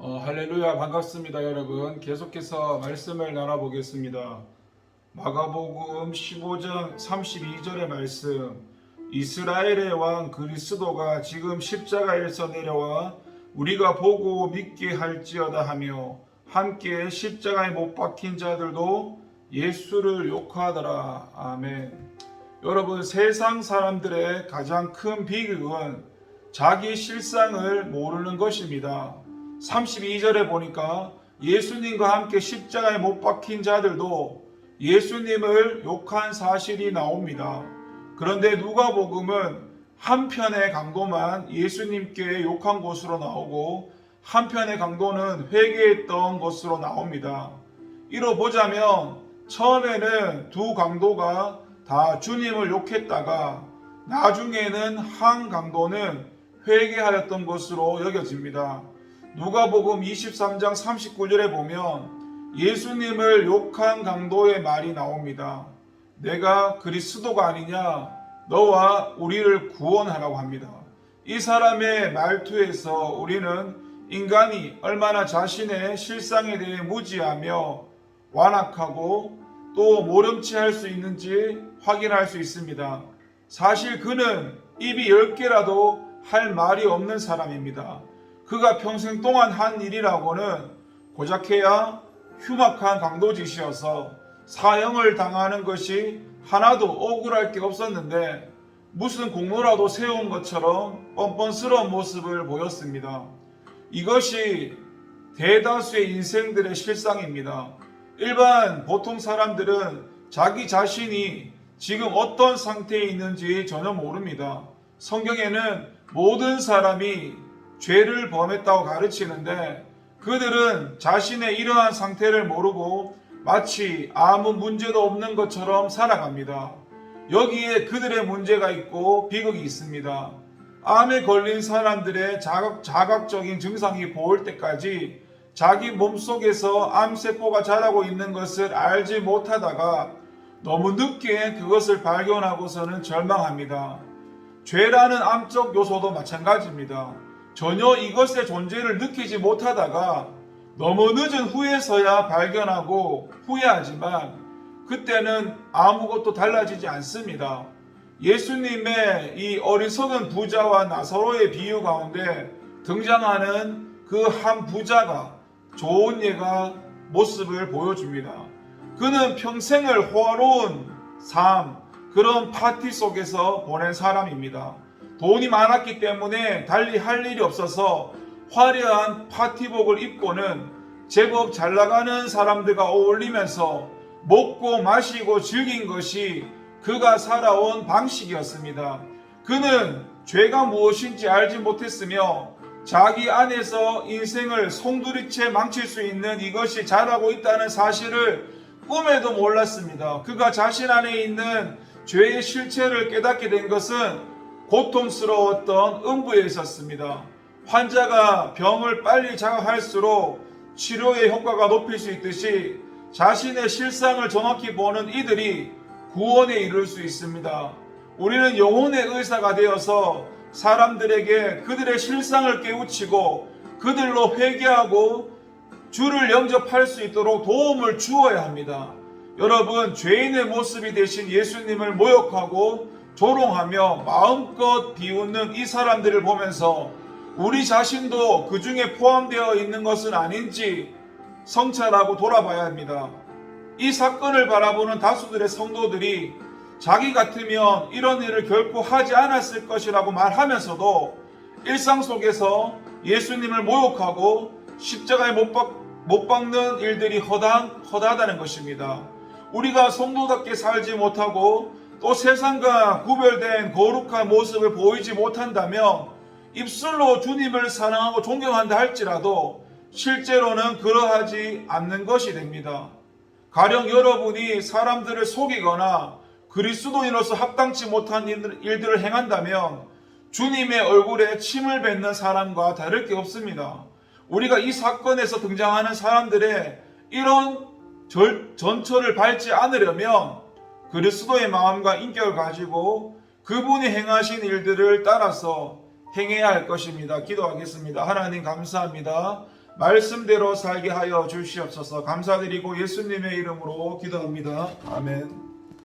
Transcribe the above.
할렐루야, 반갑습니다. 여러분, 계속해서 말씀을 나눠보겠습니다. 마가복음 15장 32절의 말씀, 이스라엘의 왕 그리스도가 지금 십자가에서 내려와 우리가 보고 믿게 할지어다 하며 함께 십자가에 못 박힌 자들도 예수를 욕하더라. 아멘. 여러분, 세상 사람들의 가장 큰 비극은 자기 실상을 모르는 것입니다. 32절에 보니까 예수님과 함께 십자가에 못 박힌 자들도 예수님을 욕한 사실이 나옵니다. 그런데 누가복음은 한편의 강도만 예수님께 욕한 것으로 나오고 한편의 강도는 회개했던 것으로 나옵니다. 이로 보자면 처음에는 두 강도가 다 주님을 욕했다가 나중에는 한 강도는 회개하였던 것으로 여겨집니다. 누가복음 23장 39절에 보면 예수님을 욕한 강도의 말이 나옵니다. 내가 그리스도가 아니냐? 너와 우리를 구원하라고 합니다. 이 사람의 말투에서 우리는 인간이 얼마나 자신의 실상에 대해 무지하며 완악하고 또 모름치할 수 있는지 확인할 수 있습니다. 사실 그는 입이 10개라도 할 말이 없는 사람입니다. 그가 평생 동안 한 일이라고는 고작해야 흉악한 강도짓이어서 사형을 당하는 것이 하나도 억울할 게 없었는데 무슨 공로라도 세운 것처럼 뻔뻔스러운 모습을 보였습니다. 이것이 대다수의 인생들의 실상입니다. 일반 보통 사람들은 자기 자신이 지금 어떤 상태에 있는지 전혀 모릅니다. 성경에는 모든 사람이 죄를 범했다고 가르치는데 그들은 자신의 이러한 상태를 모르고 마치 아무 문제도 없는 것처럼 살아갑니다. 여기에 그들의 문제가 있고 비극이 있습니다. 암에 걸린 사람들의 자각적인 증상이 보일 때까지 자기 몸속에서 암세포가 자라고 있는 것을 알지 못하다가 너무 늦게 그것을 발견하고서는 절망합니다. 죄라는 암적 요소도 마찬가지입니다. 전혀 이것의 존재를 느끼지 못하다가 너무 늦은 후에서야 발견하고 후회하지만 그때는 아무것도 달라지지 않습니다. 예수님의 이 어리석은 부자와 나사로의 비유 가운데 등장하는 그 한 부자가 좋은 예가 모습을 보여줍니다. 그는 평생을 호화로운 삶, 그런 파티 속에서 보낸 사람입니다. 돈이 많았기 때문에 달리 할 일이 없어서 화려한 파티복을 입고는 제법 잘 나가는 사람들과 어울리면서 먹고 마시고 즐긴 것이 그가 살아온 방식이었습니다. 그는 죄가 무엇인지 알지 못했으며 자기 안에서 인생을 송두리째 망칠 수 있는 이것이 자라고 있다는 사실을 꿈에도 몰랐습니다. 그가 자신 안에 있는 죄의 실체를 깨닫게 된 것은 고통스러웠던 음부에 있었습니다. 환자가 병을 빨리 자각할수록 치료의 효과가 높일 수 있듯이 자신의 실상을 정확히 보는 이들이 구원에 이를 수 있습니다. 우리는 영혼의 의사가 되어서 사람들에게 그들의 실상을 깨우치고 그들로 회개하고 주를 영접할 수 있도록 도움을 주어야 합니다. 여러분, 죄인의 모습이 되신 예수님을 모욕하고 조롱하며 마음껏 비웃는 이 사람들을 보면서 우리 자신도 그 중에 포함되어 있는 것은 아닌지 성찰하고 돌아봐야 합니다. 이 사건을 바라보는 다수들의 성도들이 자기 같으면 이런 일을 결코 하지 않았을 것이라고 말하면서도 일상 속에서 예수님을 모욕하고 십자가에 못 박는 일들이 허다하다는 것입니다. 우리가 성도답게 살지 못하고 또 세상과 구별된 거룩한 모습을 보이지 못한다면 입술로 주님을 사랑하고 존경한다 할지라도 실제로는 그러하지 않는 것이 됩니다. 가령 여러분이 사람들을 속이거나 그리스도인으로서 합당치 못한 일들을 행한다면 주님의 얼굴에 침을 뱉는 사람과 다를 게 없습니다. 우리가 이 사건에서 등장하는 사람들의 이런 전철을 밟지 않으려면 그리스도의 마음과 인격을 가지고 그분이 행하신 일들을 따라서 행해야 할 것입니다. 기도하겠습니다. 하나님 감사합니다. 말씀대로 살게 하여 주시옵소서. 감사드리고 예수님의 이름으로 기도합니다. 아멘.